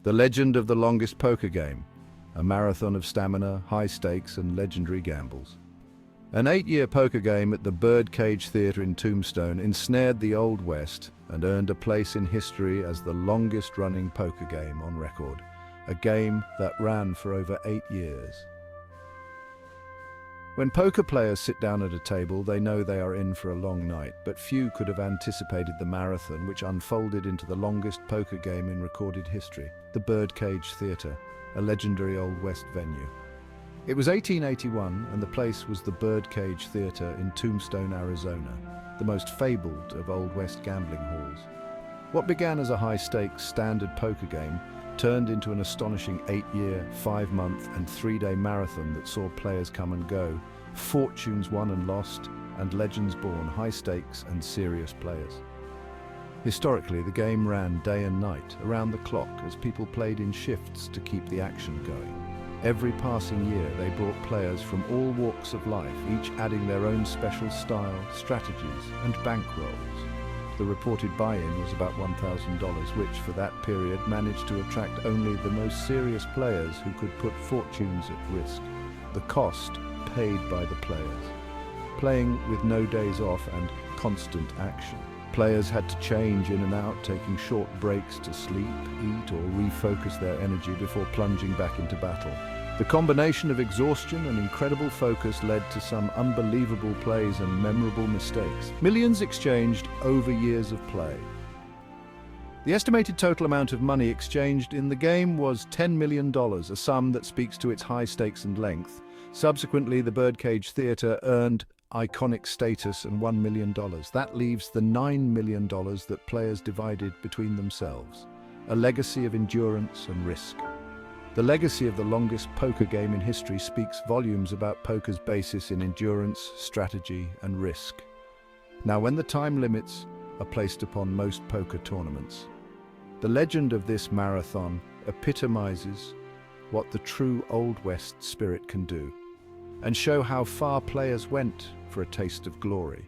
The legend of the longest poker game, a marathon of stamina, high stakes, and legendary gambles. An 8-year poker game at the Birdcage Theatre in Tombstone ensnared the Old West and earned a place in history as the longest-running poker game on record, a game that ran for over 8 years. When poker players sit down at a table, they know they are in for a long night, but few could have anticipated the marathon which unfolded into the longest poker game in recorded history, the Birdcage Theatre, a legendary Old West venue. It was 1881, and the place was the Birdcage Theatre in Tombstone, Arizona, the most fabled of Old West gambling halls. What began as a high-stakes standard poker game turned into an astonishing 8-year, 5-month, and 3-day marathon that saw players come and go, fortunes won and lost, and legends born, high stakes and serious players. Historically, the game ran day and night, around the clock, as people played in shifts to keep the action going. Every passing year, they brought players from all walks of life, each adding their own special style, strategies, and bankrolls. The reported buy-in was about $1,000, which, for that period, managed to attract only the most serious players who could put fortunes at risk. The cost paid by the players. Playing with no days off and constant action. Players had to change in and out, taking short breaks to sleep, eat, or refocus their energy before plunging back into battle. The combination of exhaustion and incredible focus led to some unbelievable plays and memorable mistakes. Millions exchanged over years of play. The estimated total amount of money exchanged in the game was $10 million, a sum that speaks to its high stakes and length. Subsequently, the Birdcage Theatre earned iconic status and $1 million. That leaves the $9 million that players divided between themselves. A legacy of endurance and risk. The legacy of the longest poker game in history speaks volumes about poker's basis in endurance, strategy, and risk. Now, when the time limits are placed upon most poker tournaments, the legend of this marathon epitomizes what the true Old West spirit can do, and show how far players went for a taste of glory.